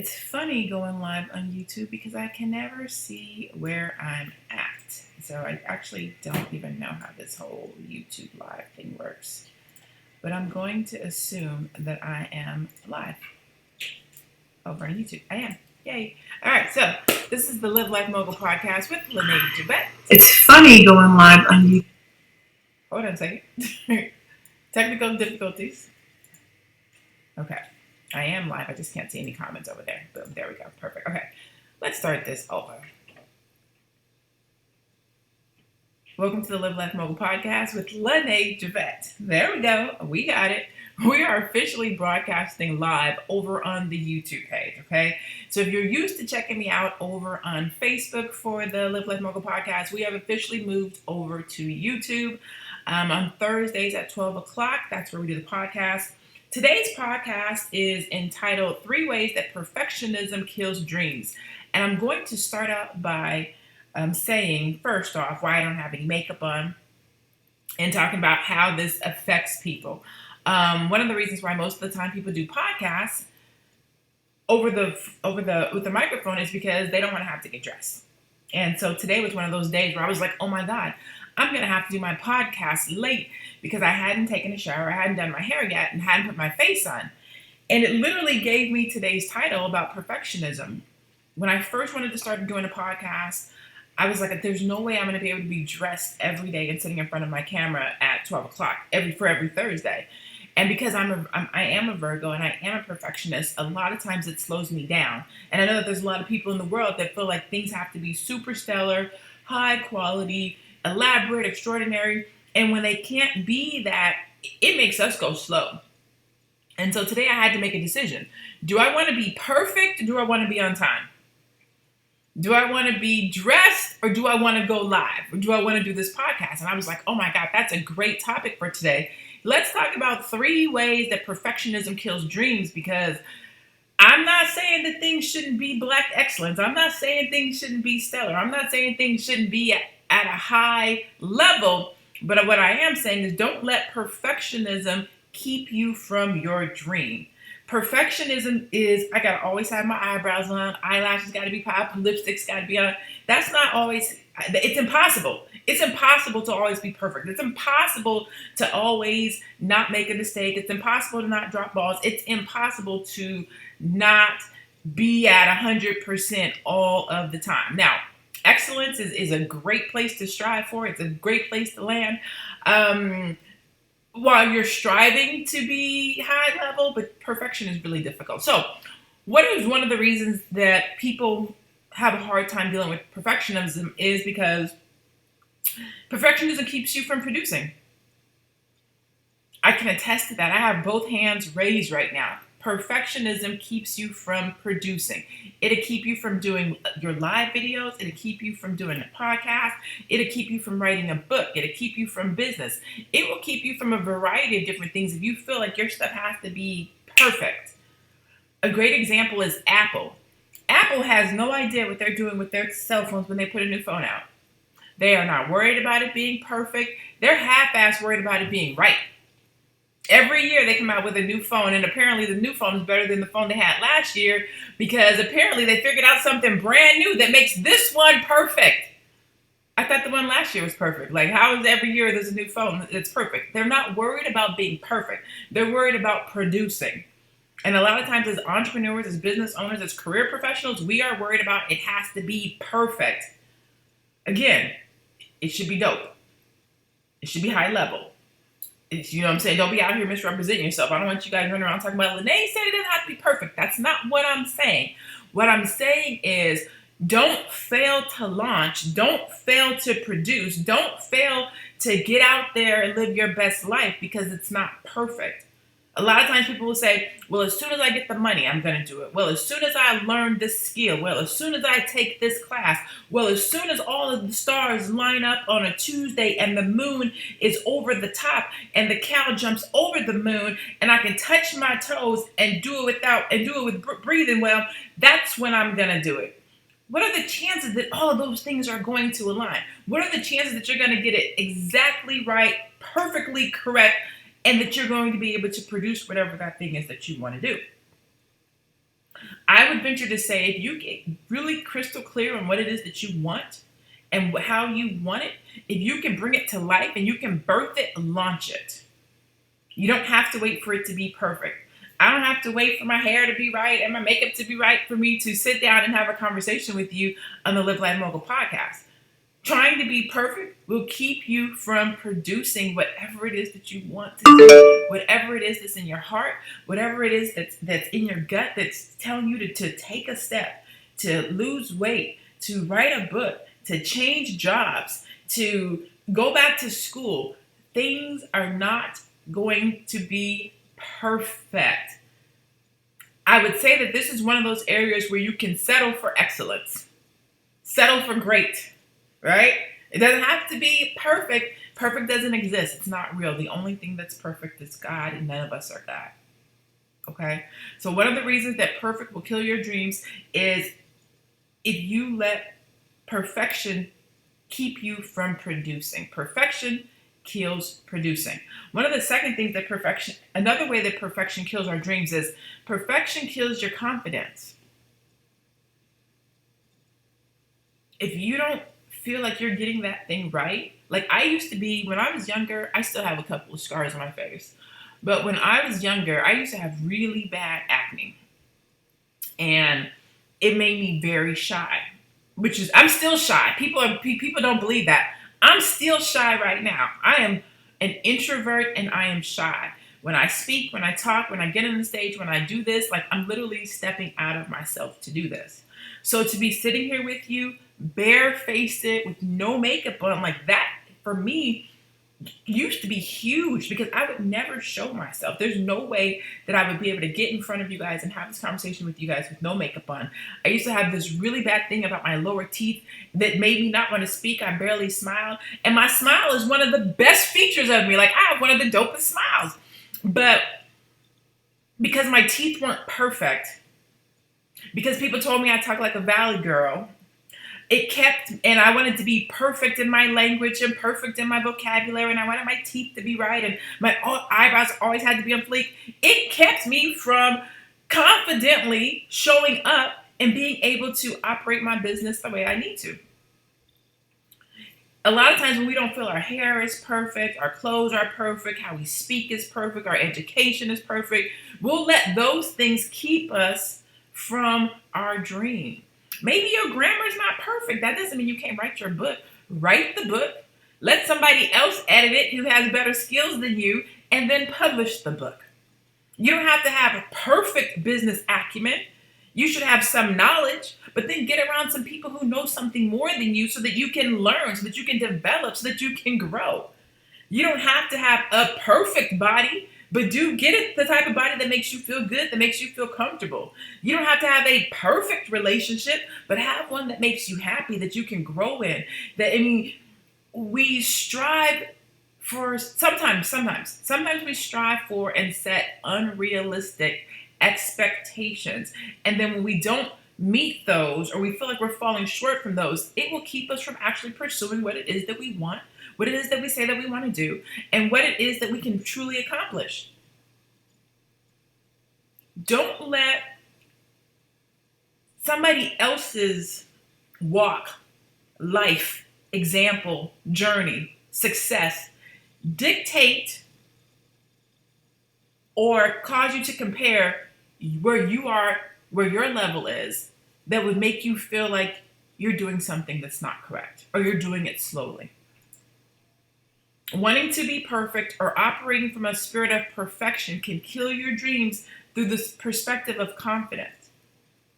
It's funny going live on YouTube because I can never see where I'm at. So I actually don't even know how this whole YouTube live thing works. But I'm going to assume that I am live over on YouTube. I am. Yay. All right, so this is the Live Life Mogul podcast with Javet. It's funny going live on YouTube. Hold on a second. Technical difficulties. Okay. I am live. I just can't see any comments over there. Boom. There we go. Perfect. Okay. Let's start this over. Welcome to the Live Life Mogul podcast with Javet. There we go. We got it. We are officially broadcasting live over on the YouTube page, okay? So if you're used to checking me out over on Facebook for the Live Life Mogul podcast, we have officially moved over to YouTube on Thursdays at 12 o'clock. That's where we do the podcast. Today's podcast is entitled 3 Ways That Perfectionism Kills Dreams. And I'm going to start out by saying, first off, why I don't have any makeup on and talking about how this affects people. One of the reasons why most of the time people do podcasts with the microphone is because they don't want to have to get dressed. And so today was one of those days where I was like, oh my God, I'm going to have to do my podcast late because I hadn't taken a shower, I hadn't done my hair yet, and hadn't put my face on. And it literally gave me today's title about perfectionism. When I first wanted to start doing a podcast, I was like, there's no way I'm going to be able to be dressed every day and sitting in front of my camera at 12 o'clock every Thursday. And because I am a Virgo and I am a perfectionist, a lot of times it slows me down. And I know that there's a lot of people in the world that feel like things have to be super stellar, high quality, elaborate, extraordinary. And when they can't be that, it makes us go slow. And so today I had to make a decision. Do I want to be perfect or do I want to be on time? Do I want to be dressed or do I want to go live? Or do I want to do this podcast? And I was like, oh my God, that's a great topic for today. Let's talk about 3 ways that perfectionism kills dreams, because I'm not saying that things shouldn't be black excellence. I'm not saying things shouldn't be stellar. I'm not saying things shouldn't be at a high level. But what I am saying is don't let perfectionism keep you from your dream. Perfectionism is, I gotta always have my eyebrows on, eyelashes gotta be popped, lipstick's gotta be on. That's not always, it's impossible. It's impossible to always be perfect. It's impossible to always not make a mistake. It's impossible to not drop balls. It's impossible to not be at 100% all of the time. Now, excellence is a great place to strive for. It's a great place to land. While you're striving to be high level, but perfection is really difficult. So what is one of the reasons that people have a hard time dealing with perfectionism is because perfectionism keeps you from producing. I can attest to that. I have both hands raised right now. Perfectionism keeps you from producing. It'll keep you from doing your live videos. It'll keep you from doing a podcast. It'll keep you from writing a book. It'll keep you from business. It will keep you from a variety of different things if you feel like your stuff has to be perfect. A great example is Apple. Apple has no idea what they're doing with their cell phones when they put a new phone out. They are not worried about it being perfect. They're half-assed worried about it being right. Every year they come out with a new phone, and apparently the new phone is better than the phone they had last year because apparently they figured out something brand new that makes this one perfect. I thought the one last year was perfect. Like, how is every year there's a new phone that's perfect? They're not worried about being perfect. They're worried about producing. And a lot of times as entrepreneurs, as business owners, as career professionals, we are worried about it has to be perfect. Again, it should be dope. It should be high level. You know what I'm saying? Don't be out here misrepresenting yourself. I don't want you guys running around talking about, Lene said it doesn't have to be perfect. That's not what I'm saying. What I'm saying is don't fail to launch. Don't fail to produce. Don't fail to get out there and live your best life because it's not perfect. A lot of times people will say, well, as soon as I get the money, I'm going to do it. Well, as soon as I learn this skill. Well, as soon as I take this class. Well, as soon as all of the stars line up on a Tuesday and the moon is over the top and the cow jumps over the moon and I can touch my toes and do it with breathing well, that's when I'm going to do it. What are the chances that all of those things are going to align? What are the chances that you're going to get it exactly right, perfectly correct, and that you're going to be able to produce whatever that thing is that you want to do? I would venture to say if you get really crystal clear on what it is that you want and how you want it, if you can bring it to life and you can birth it, launch it. You don't have to wait for it to be perfect. I don't have to wait for my hair to be right and my makeup to be right for me to sit down and have a conversation with you on the Live Life Mogul podcast. Trying to be perfect will keep you from producing whatever it is that you want to do, whatever it is that's in your heart, whatever it is that's in your gut that's telling you to take a step, to lose weight, to write a book, to change jobs, to go back to school. Things are not going to be perfect. I would say that this is one of those areas where you can settle for excellence, settle for great. Right? It doesn't have to be perfect. Perfect doesn't exist. It's not real. The only thing that's perfect is God, and none of us are God. Okay? So one of the reasons that perfect will kill your dreams is if you let perfection keep you from producing. Perfection kills producing. One of the second things that another way that perfection kills our dreams is perfection kills your confidence. If you don't feel like you're getting that thing right. Like I used to be, when I was younger, I still have a couple of scars on my face. But when I was younger, I used to have really bad acne. And it made me very shy, I'm still shy. People don't believe that. I'm still shy right now. I am an introvert and I am shy. When I speak, when I talk, when I get on the stage, when I do this, like I'm literally stepping out of myself to do this. So to be sitting here with you, barefaced with no makeup on, like that for me used to be huge because I would never show myself. There's no way that I would be able to get in front of you guys and have this conversation with you guys with no makeup on. I used to have this really bad thing about my lower teeth that made me not want to speak. I barely smile. And my smile is one of the best features of me. Like I have one of the dopest smiles. But because my teeth weren't perfect, because people told me I talk like a valley girl, and I wanted to be perfect in my language and perfect in my vocabulary, and I wanted my teeth to be right, and my eyebrows always had to be on fleek. It kept me from confidently showing up and being able to operate my business the way I need to. A lot of times when we don't feel our hair is perfect, our clothes are perfect, how we speak is perfect, our education is perfect, we'll let those things keep us from our dream. Maybe your grammar is not perfect. That doesn't mean you can't write your book. Write the book. Let somebody else edit it who has better skills than you, and then publish the book. You don't have to have a perfect business acumen. You should have some knowledge, but then get around some people who know something more than you so that you can learn, so that you can develop, so that you can grow. You don't have to have a perfect body, but do get it the type of body that makes you feel good, that makes you feel comfortable. You don't have to have a perfect relationship, but have one that makes you happy, that you can grow in. We strive for, sometimes we strive for and set unrealistic expectations. And then when we don't meet those, or we feel like we're falling short from those, it will keep us from actually pursuing what it is that we want, what it is that we say that we want to do, and what it is that we can truly accomplish. Don't let somebody else's walk, life, example, journey, success dictate or cause you to compare where you are, where your level is, that would make you feel like you're doing something that's not correct, or you're doing it slowly. Wanting to be perfect or operating from a spirit of perfection can kill your dreams through this perspective of confidence.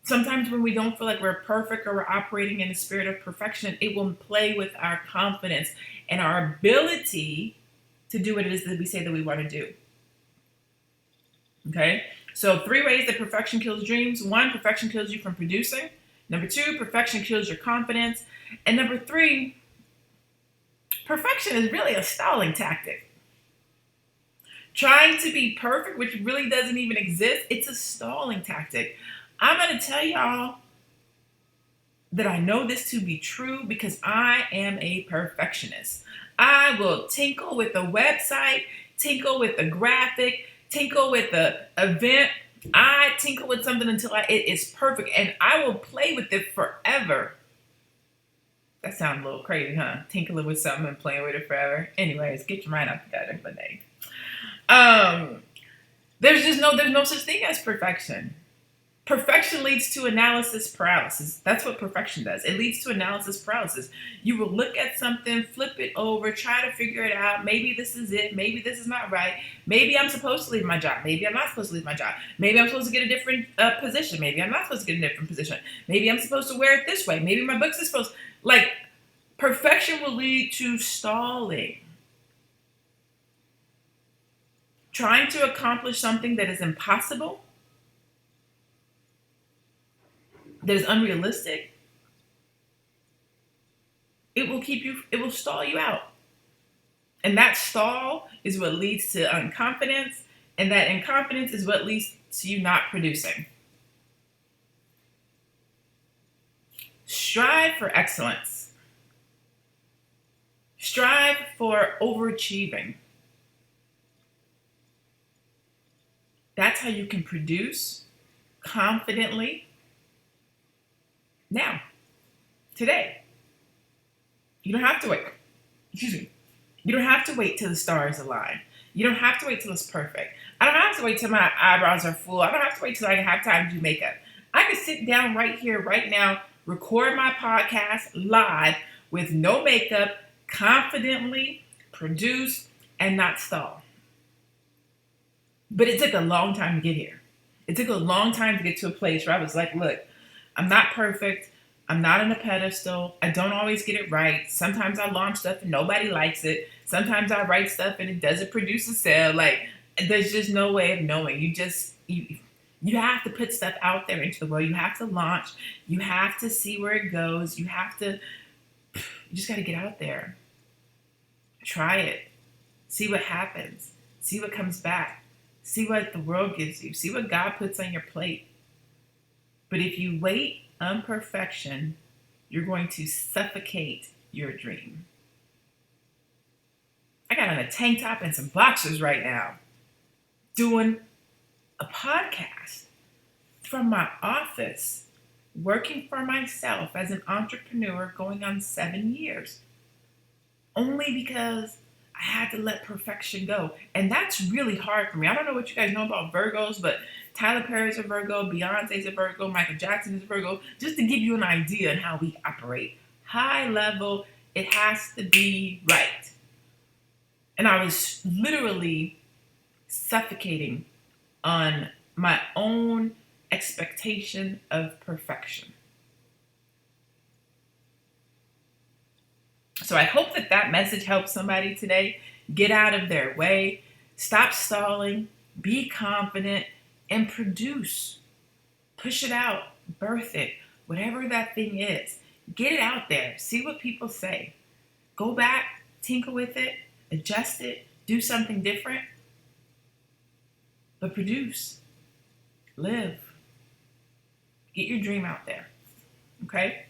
Sometimes when we don't feel like we're perfect or we're operating in a spirit of perfection, it will play with our confidence and our ability to do what it is that we say that we want to do. Okay? So 3 ways that perfection kills dreams. 1, perfection kills you from producing. Number 2, perfection kills your confidence. And number 3, perfection is really a stalling tactic. Trying to be perfect, which really doesn't even exist, it's a stalling tactic. I'm going to tell y'all that I know this to be true because I am a perfectionist. I will tinkle with the website, tinkle with the graphic, tinkle with the event, I tinker with something until it is perfect, and I will play with it forever. That sounds a little crazy, huh? Tinkling with something and playing with it forever. Anyways, get your mind out together, Lene. There's no such thing as perfection. Perfection leads to analysis paralysis. That's what perfection does. It leads to analysis paralysis. You will look at something, flip it over, try to figure it out. Maybe this is it. Maybe this is not right. Maybe I'm supposed to leave my job. Maybe I'm not supposed to leave my job. Maybe I'm supposed to get a different position. Maybe I'm not supposed to get a different position. Maybe I'm supposed to wear it this way. Maybe my books are supposed to. Like, perfection will lead to stalling. Trying to accomplish something that is impossible, that is unrealistic, it will stall you out. And that stall is what leads to unconfidence, and that inconfidence is what leads to you not producing. Strive for excellence. Strive for overachieving. That's how you can produce confidently now, today. You don't have to wait. Excuse me. You don't have to wait till the stars align. You don't have to wait till it's perfect. I don't have to wait till my eyebrows are full. I don't have to wait till I have time to do makeup. I can sit down right here, right now, record my podcast live with no makeup, confidently produce, and not stall. But it took a long time to get here. It took a long time to get to a place where I was like, look, I'm not perfect. I'm not on a pedestal. I don't always get it right. Sometimes I launch stuff and nobody likes it. Sometimes I write stuff and it doesn't produce a sale. Like, there's just no way of knowing. You have to put stuff out there into the world. You have to launch. You have to see where it goes. You just got to get out there. Try it. See what happens. See what comes back. See what the world gives you. See what God puts on your plate. But if you wait on perfection, you're going to suffocate your dream. I got on a tank top and some boxers right now doing a podcast from my office, working for myself as an entrepreneur going on 7 years. Only because I had to let perfection go. And that's really hard for me. I don't know what you guys know about Virgos, but Tyler Perry's a Virgo, Beyonce's a Virgo, Michael Jackson is a Virgo. Just to give you an idea on how we operate. High level, it has to be right. And I was literally suffocating on my own expectation of perfection. So I hope that message helps somebody today. Get out of their way, stop stalling, be confident, and produce. Push it out, birth it, whatever that thing is. Get it out there. See what people say. Go back, tinker with it, adjust it, do something different. But produce. Live. Get your dream out there. Okay?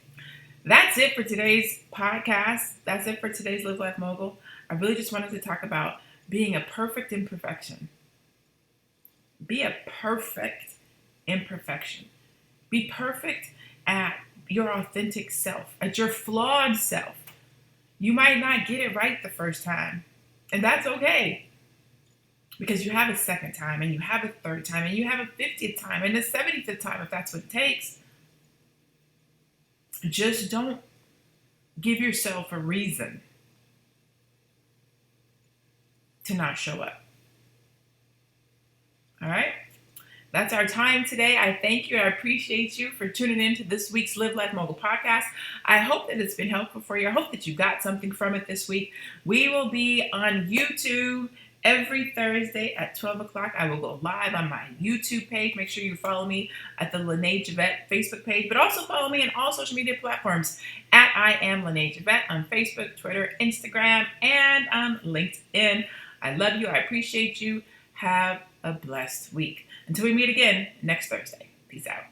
That's it for today's podcast. That's it for today's Live Life Mogul. I really just wanted to talk about being a perfect imperfection. Be a perfect imperfection. Be perfect at your authentic self, at your flawed self. You might not get it right the first time, and that's okay. Because you have a second time, and you have a third time, and you have a 50th time, and a 75th time if that's what it takes. Just don't give yourself a reason to not show up. All right? That's our time today. I thank you. I appreciate you for tuning in to this week's Live Life Mogul podcast. I hope that it's been helpful for you. I hope that you got something from it this week. We will be on YouTube every Thursday at 12 o'clock. I will go live on my YouTube page. Make sure you follow me at the Lene Javet Facebook page, but also follow me on all social media platforms at I am Lene Javet on Facebook, Twitter, Instagram, and on LinkedIn. I love you. I appreciate you. Have a blessed week. Until we meet again next Thursday. Peace out.